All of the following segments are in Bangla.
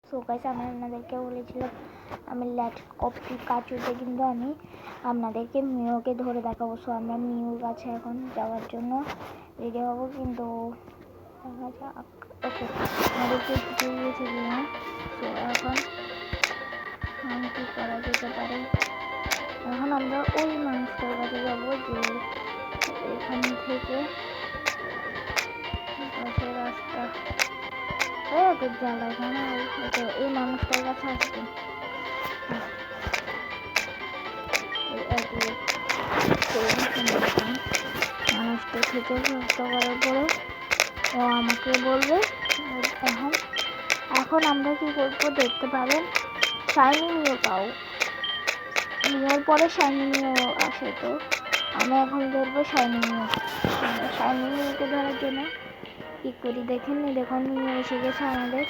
সো গাইস আমি আপনাদেরকে বলেছিলাম আমি ল্যাপটপটি কাচুতে কিন্তু আমি আপনাদেরকে মিওকে ধরে দেখাবো। সো আমরা মিওর কাছে এখন যাওয়ার জন্য রেডি হবো, কিন্তু দেখা যাক। ওকে আমাদেরকে ঢুকে গিয়েছে মিও। সো এখন কী করা যেতে পারে, এখন আমরা ওই মানুষটার কাছে যাবো যে এখান থেকে পাশে রাস্তা জ্বালা এখানে। এই মানুষটার কাছে আসবে, মানুষটা থেকে শক্ত করার পরে ও আমাকে বলবে। এখন আমরা কি করবো দেখতে পাবেন, শাইনি মিও পাও, মিওর পরে শাইনি মিও আসে। তো আমি এখন ধরবো শাইনি মিও। শাইনি মিওকে ধরার জন্য কি করি দেখেন, দেখুন মিও এসে গেছে আমাদের।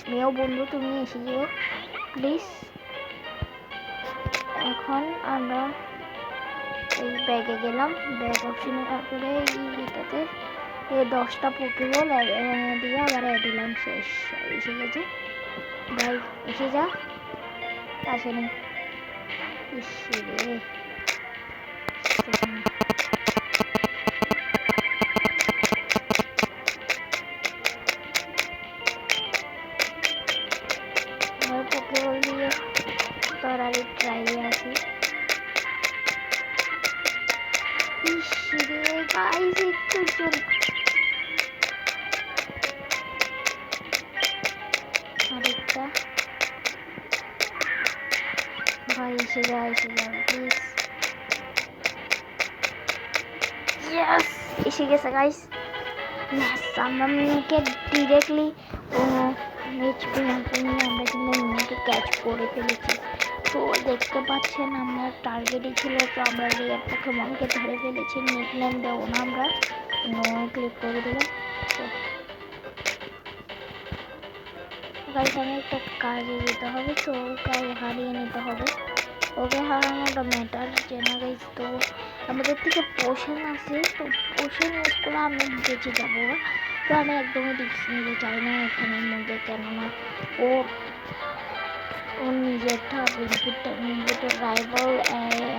মিও বন্ধু তুমি এসে যেও প্লিজ। এখন আমরা এই ব্যাগে গেলাম, ব্যাগ অপশনে তারপরে এইটাতে 10টা পোকেবল দিয়ে আবার দিলাম, শেষ এসে গেছে। ভাই এসে যা, আসেনি রে। পোকেবল দিয়ে তোর আর ট্রাই আছে। গাইস একটু জোরে আরেকটা ভাই এসে যা প্লিজ। ইয়েস এসে গেছে গাইস। ইয়েস আমরা মিওকে ডিরেক্টলি এইচপি নিয়ে আমরা কিন্তু মিওকে ক্যাচ করে ফেলেছি। তো দেখতে পাচ্ছেন আমরা টার্গেটই ছিল, তো আমরা রিয়ার পোকেমনকে ধরে ফেলেছি। নিকনেম দেবো না, আমরা নো ক্লিক করে দিলাম। তো গাইস আমি একটা কাজে যেতে হবে, তো ওকে হারিয়ে নিতে হবে। ওকে হারানোটা ম্যাটার যে না গাইস। তো আমাদের থেকে পোশন আছে, তো পোশন ইউজ করে আমি বেঁচে যাবো। তো আমি একদমই রিস্ক নিতে চাই না এখানের মধ্যে, কেননা ওর নিজেরটা বেনিফিটটা রাইভাল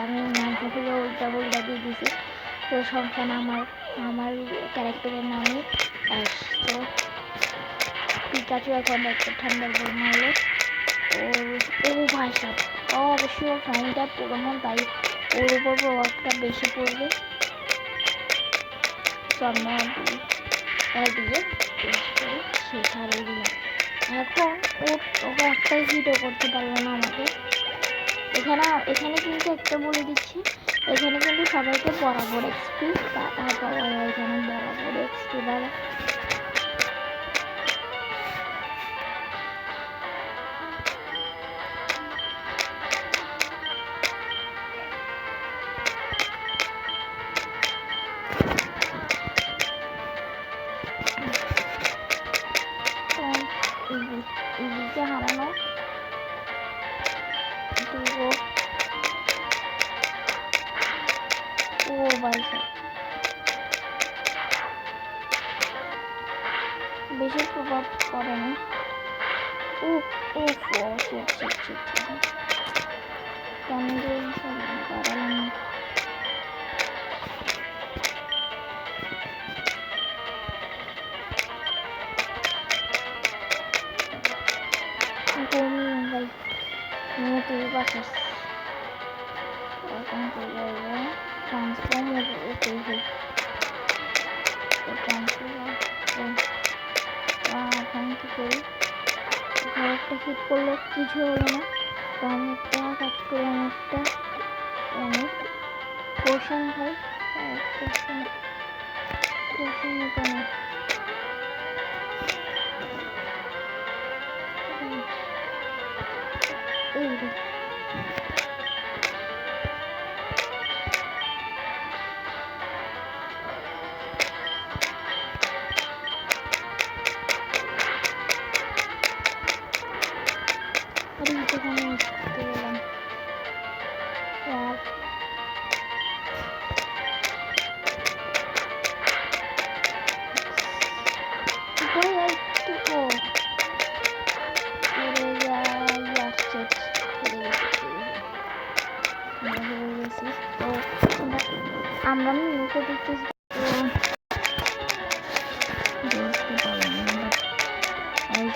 আমি নাম হলে উল্টা উল্টা দিয়ে দিছি। তো সমস্যা না, আমার ক্যারেক্টারের নামই অ্যাশ। তো পিকাচু এখন একটা ঠান্ডার বল মারলো ও ভাষা। ও অবশ্যই ও ফাইনটা পোকেমন, তাই ওর উপর প্রভাবটা বেশি পড়বে। তো আমরা দিয়ে শেষ হারিয়ে দিলাম। এখন ওকে একটাই হিটও করতে পারলো না আমাকে। এখানে কিন্তু একটা বলে দিচ্ছি, এখানে কিন্তু সবাইকে বরাবর এক্সপি এখানে বরাবর এক্সপি দ্বারা ইজিকে হারানো। ও বাইসা বেশি প্রভাব পড়েনি। ও ও কেন যে কারণ তুই বাঁচাস এখন ট্রান্সফর্ম এখন কি করি, একটা হিট করলে কিছু হলো না। তো আমি একটা কাজ করে অনেক পোষণ খাই, পোষণ মতো না। এই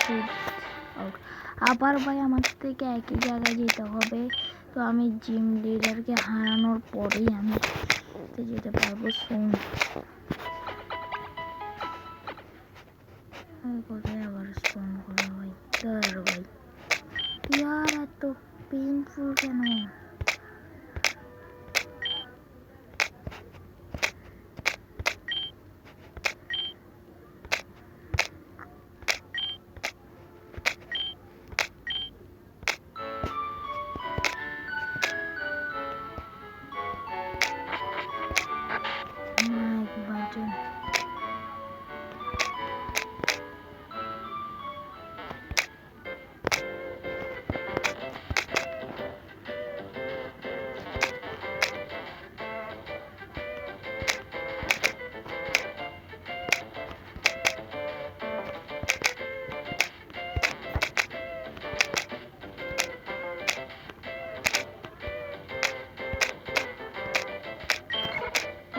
শুট। আবার ভাই আমার থেকে একই জায়গায় যেতে হবে। তো আমি জিম লিডারকে হারানোর পরেই আমি যেতে পারবো। কোথায় আবার স্পন করা হয় দাঁড়াও ভাই, ইয়ার এত পেইনফুল কেন? বাটন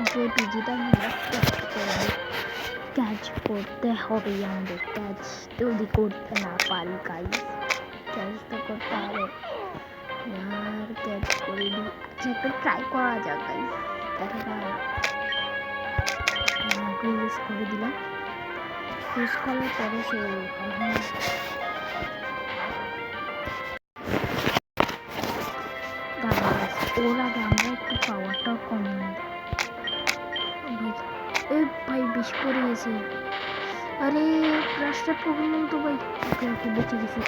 ওকে পিজিটা ক্যাচ করতে হবে আমাদের। ক্যাচ যদি করতে না পারি গাইস, ক্যাচ তো করতে হবে यार, ক্যাচ করে দিই। আচ্ছা একটু ট্রাই করা যাক গাইস। দেখা ইউজ করে দিলাম। ইউজ করার পরে সে ওর আগে আমরা একটু পাওয়ারটাও কমিয়ে ভাই বেশি পড়ে গেছে। আরে রাস্তার প্রবলেম তো ভাই। ওকে ওকে বেঁচে গেছে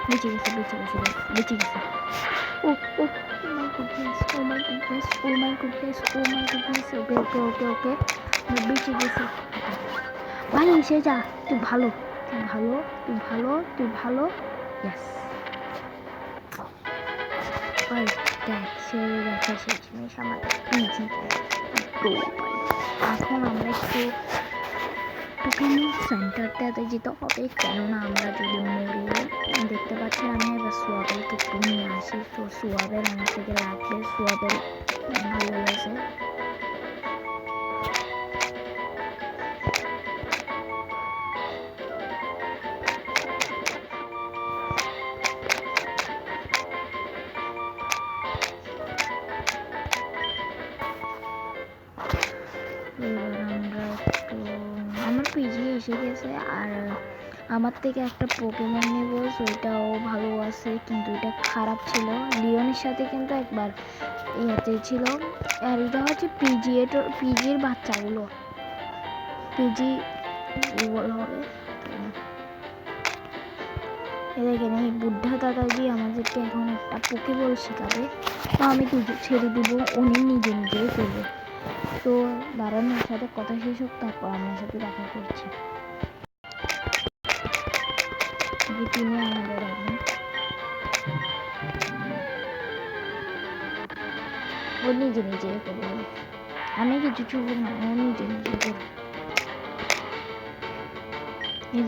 বেঁচে গেছে বেঁচে গেছে বেঁচে গেছে। Oh oh my goodness, oh my goodness, oh my goodness, oh my goodness. Okay okay okay okay বেঁচে গেছে ভাই। এসে যা, তুই ভালো, তুই ভালো, তুই ভালো, তুই ভালো। ইয়েস ভাই, দেখ সে দেখে শেষমেশ আমাদের পিজি গোল। এখন আমরা একটু পোকেমন সেন্টারটাতে যেতে হবে, কেননা আমরা যদি মরি। দেখতে পাচ্ছেন আমি এবার সোয়াবেলকে একটু নিয়ে আসি। তো সোয়াবেল আমার থেকে লাগবে, সোয়াবেল ভালো লাগছে। এবার আমরা একটু আমার পিজি এসে গেছে। আর আমার থেকে একটা পোকেমন নেব, ওইটাও ভালো আছে কিন্তু এটা খারাপ ছিল। লিওনের সাথে কিন্তু একবার ইয়াতে ছিল। আর এটা হচ্ছে পিজি, এটা পিজির বাচ্চাগুলো পিজি বলা হবে। দেখেন এই বুদ্ধা দাদাজি আমাদেরকে এখন একটা পোকেবল শেখাবে। তো আমি ছেড়ে দিব, উনি নিজে নিজেই করবে। তো দাঁড়ানোর সাথে কথা শেষ হোক, তারপর আমার সাথে দেখা করছি। তিনি আমাদের এখন ও নিজে নিজে করবে, আমি কিছু চুপ না, ও নিজে নিজে করবে।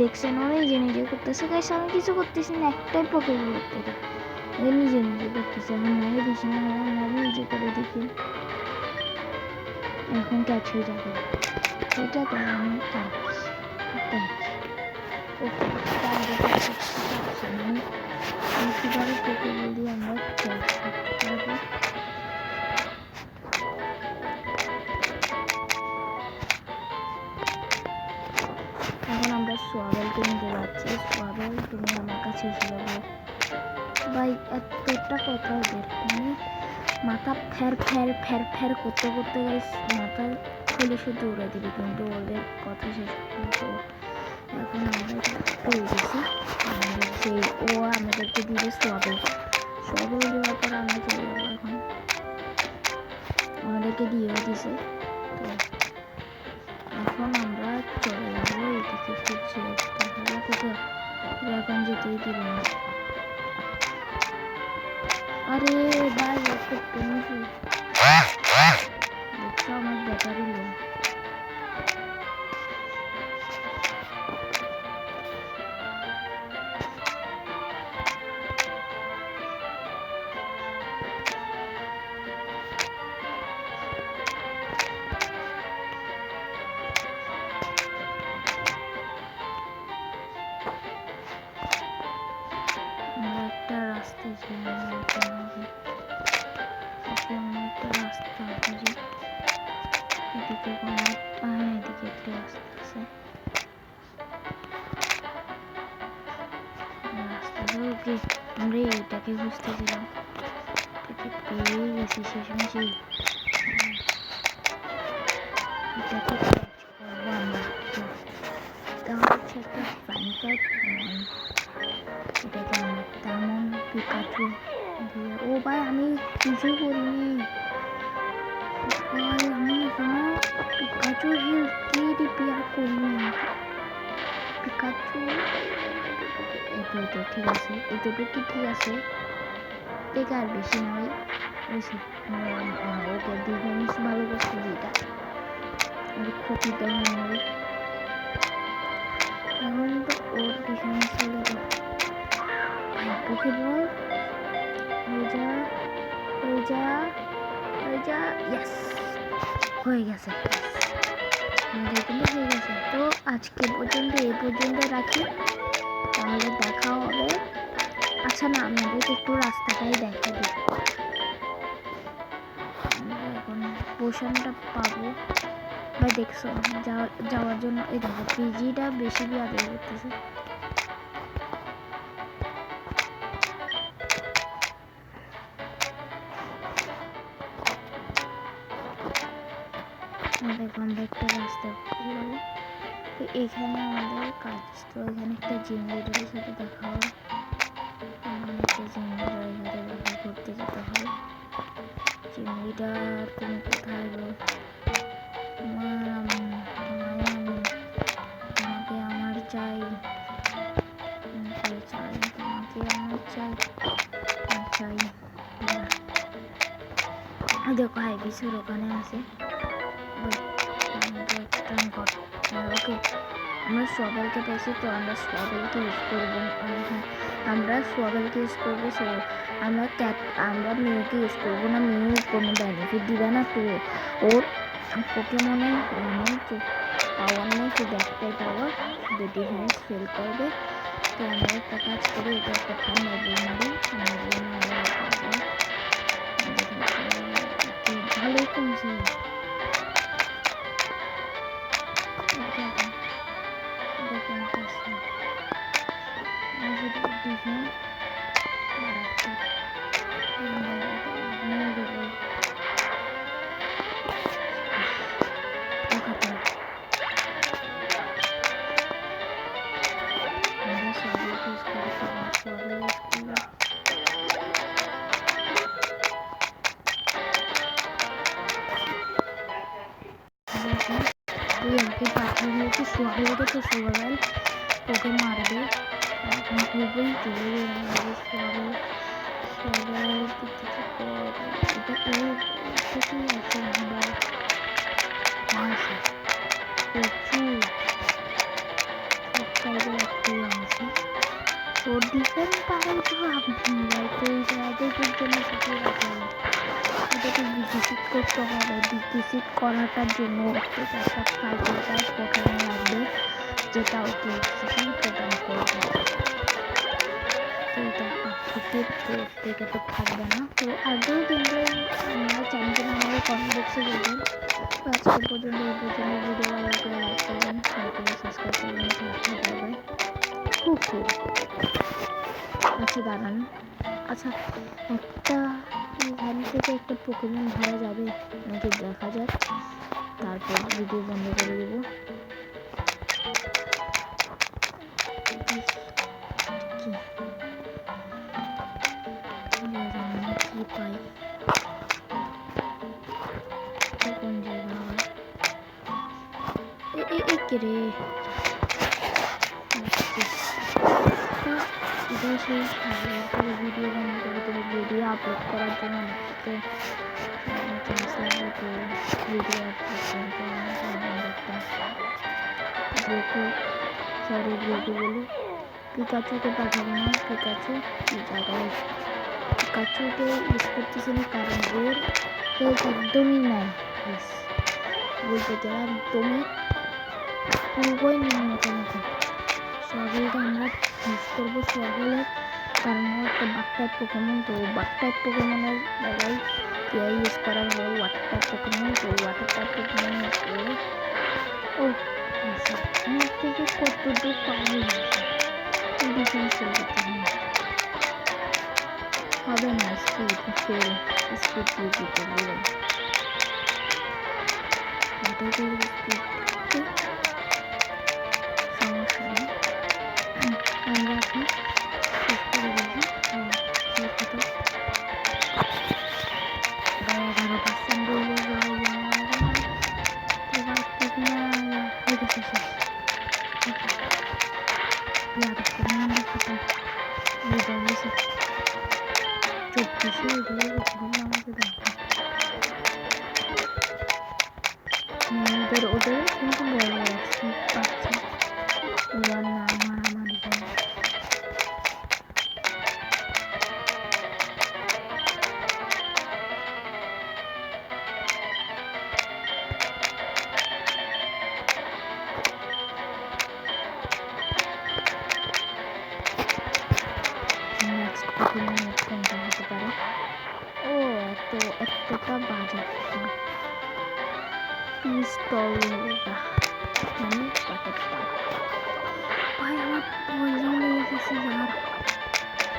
দেখছেন ও নিজে নিজে করতেছে গাইস, আমি কিছু করতেছি না, একটাই পোকেবল করতে ও নিজে নিজে করতেছে। এখন আমি বেশি না, আমি নিজে করে দেখি। এখন ক্যাচ হয়ে যাবে এটা তো আমি ক্যাচ কীভাবে পোকেবল দিয়ে আমরা ক্যাচ করবো। এখন আমরা সোয়াবেলকে নিতে যাচ্ছি। সোয়াবেল তুমি আমার কাছে এসে যাবো ভাই। এতটা কথা ওদের মানে মাথা ফ্যার ফ্যার ফ্যার ফ্যার করতে করতে গাইস মাথা খুলে শুধু উড়ে দিবি, কিন্তু ওদের কথা শেষ করতে। এখন আমরা পেয়ে গেছি সেই ও আমাদেরকে দিবে সোয়াবেল। সোয়াবেল দেওয়ার পর আমরা চলে যাবো। এখন আমাদেরকে দিয়েও দিছে। তো এখন আমরা চলে যাবো এদিকে। খুঁজছি তাহলে কোথাও এখন যেতেই দিল না। আরে ভাই একটু পেইনফুল দেখছো, আমার ব্যাটারি লো। একটা রাস্তা খুঁজি, এদিকে কোনো এদিকে একটা রাস্তা আছে, রাস্তাটা ওকে আমরা এইটাকে বুঝতেছিলাম, পেয়ে গেছি সে সময় সেই এটাকে করবো আমরা। তাহলে হচ্ছে একটা ফানি টাইপ এটাকে আমরা তেমন পিকাচু দিয়ে, ও ভাই আমি কিছুই করিনি ভাই, আমি এখনো পিকাচু হেলথ কি রিপেয়ার করিনি। পিকাচু এতটুকু ঠিক আছে, এতটুকু ঠিক আছে, থেকে আর বেশি না ভাই, বেশি ওকে ডিফেন্স ভালো করছে যেটা ক্ষতি তো হয়। এখন তো ওর ডিফেন্স হলে ওকে বল ইয়েস হয়ে গেছে, আমাদের কিন্তু হয়ে গেছে। তো আজকে পর্যন্ত এই পর্যন্ত রাখি, তাহলে দেখা হবে। আচ্ছা না, আমাদেরকে একটু রাস্তাটাই দেখা দিই, এখন পোশনটা পাবো ভাই, দেখছো যাওয়ার জন্য এই দেখো পিজিটা বেশি আদায় করতেছে। দেখো আমরা একটা রাস্তা যাবো, তো এখানে আমাদের কাজ, তো এখানে একটা জিম লিডারের সাথে দেখা হবে, একটা জিম লিডারের সাথে দেখা করতে যেতে হবে। জিম লিডার তুমি কোথায় গো, তোমাকে আমার চাই, দেখো হাই বিচের ওখানে আছে। ওকে আমরা সবাইকে পেয়েছি, তো আমরা সবাইকে ইউজ করবো, আমরা সবাইকে ইউজ করবো। সো আমরা মিউকে ইউজ করবো না, মিউ কোনো বেনিফিট দিবে না, তো ওর পোকেমনে অনেক পাওয়ার নেই, শুধু একটাই পাওয়ার, শুধু ডিফেন্স ফেল করবে। তো আমরা একটা কাজ করি, এটা একটা ঠান্ডা মারি, ভালোই কমছে। আমাকে পাঠিয়ে দিয়েছি সোহাগকে, তো সোহাগ ওকে মারবে, এখন খুবই জোরে ওর ডিফেন্স পারে তো এটাকে বিকশিত করতে হবে, বিকশিত করাটার জন্য একটা ফাইটার পোকেমন লাগবে, যেটা ওকে অক্সিজেন প্রদান করবে। তো এটা থেকে তো থাকবে না, তো আগেও কিন্তু আমরা চ্যানেলটা আমাদের কমেন্ট বক্সে বলবেন। তো আজকের পর্যন্ত এই পর্যন্ত ভিডিও ভালো লাগলে লাইক করবেন, সাবস্ক্রাইব করবেন, করবেন খুব আচ্ছা দাঁড়ান, আচ্ছা একটা এখান থেকে একটা পোকেমন ধরা যাবে নাকি দেখা যাক, তারপর ভিডিও বন্ধ করে দেবো। কি পাই কোন জায়গা রে, এটা সেই ভিডিও বন্ধ করে দেবো, ভিডিও আপলোড করার জন্য আমাকে চান্স লাগবে, তো ভিডিও ব্রেকু বলি পিকাচুকে পাঠাবো না, পিকাচুকে ইউজ করতেছি না, কারণ ওর একদমই নাই, বলতে গেলে একদমই খুবই নিম্নতম। সকলকে আমরা ইউজ করবো, সকলের কারণ ও একটা বাগ টাইপ পোকেমন, তো বাগ টাইপ পোকেমনের জায়গায় কেয়ার ইউজ করা ভালো ওয়াটার টাইপ পোকেমন, তো ওয়াটার টাইপ পোকেমন ইউজ করলে ও এর থেকে কত দূর পাওয়া ডিফেন্স করতে হবে না, স্পিড ফেল স্পিড দিয়ে কী করবি এটাকে স্পিড সমস্যা নেই। আমরা এখন শেষ করে দিয়েছি 11% রইল ওদের কিন্তু বড় স্পিড পাচ্ছে ওরা না মারামারি করে। নেক্সট পোকেমন কোনটা হতে পারে? ও এতটা বাজে পিস্তল মানে ভাই আমার পয়জন লেগে গেছে আর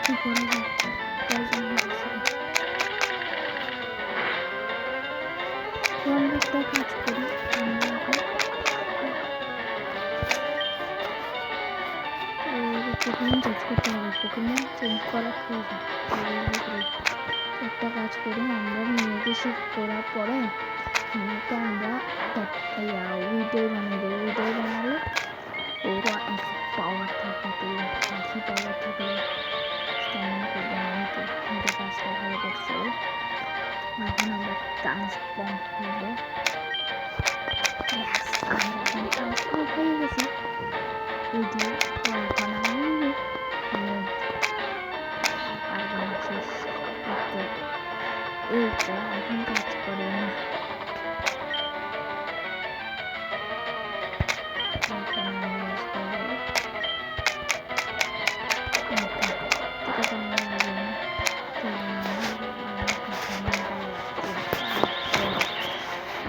কি করে পয়জন লেগে গেছে। আমরা একটা কাজ করি, আমরা এখন পোকেমন চেঞ্জ করতে হবে, পোকেমন চেঞ্জ করার প্রয়োজন। একটা কাজ করি, আমরা মিউকে শিফট করার পরে মিউকে আমরা উইডো বানাবো। উইডো বানালে ওরা এত পাওয়ার থাকে, তো বেশি পাওয়ার থাকে স্ট্যান্ডিং করবে না। কিন্তু কাজটা ভালো করছে। এখন আমরা ট্রান্সফর্ম করবো। আমরা এখন ট্রান্সফর্ম হয়ে গেছি উইডো। এখন আমি এইটা এখন কাজ করে না।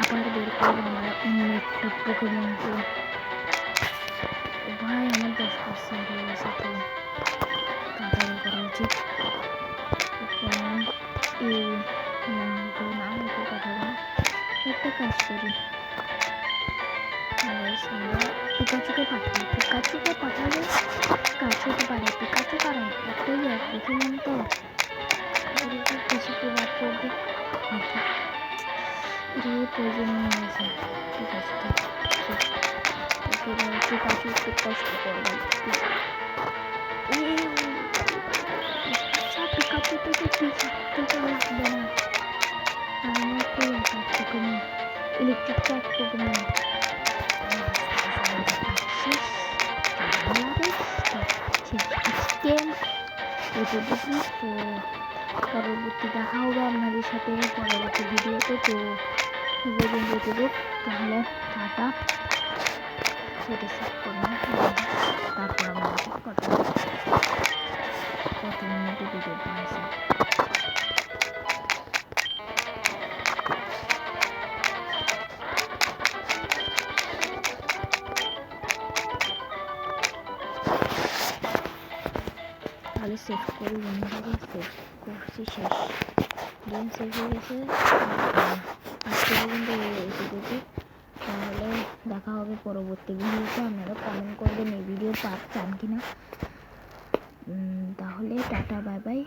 আবার বের করে আমরা অন্য একটা পোকেমন ভাই আমার 10% হয়ে গেছে, তো তাড়াতাড়ি করা উচিত। একটা কাজ করি, আমরা পিকাচুকে পাঠাই। পিকাচুকে পাঠালে কাজ হতে পারে। পিকাচু কারণ একটাই পোকেমন, তো বেশি প্রভাব পড়বে। প্রয়োজন নিয়ে গেছে পিকাচুকে। পিকাচু একটু কষ্ট করবে। পিকাচু থেকে পিকাচুটা লাগবে না, আমার তো পোকেমন ইলেকট্রিক টাইপ পোকেমন তো পরবর্তী দেখা হবে আপনাদের সাথে পরবর্তী ভিডিওতে। তো তাহলে টাটা, সেটা সেট করবেন, তারপর আমাদের কথা কত মিনিটে ভিডিও বানাইছে। তাহলে সেভ করি, বন্ধুরা সেভ করছি, শেষ গেম সেভ হয়ে গেছে। আজকে পর্যন্ত এটুকুই। তাহলে দেখা হবে পরবর্তী ভিডিওতে। আপনারা কমেন্ট করবেন এই ভিডিও পার্ট চান কিনা। তাহলে টাটা, বাই বাই।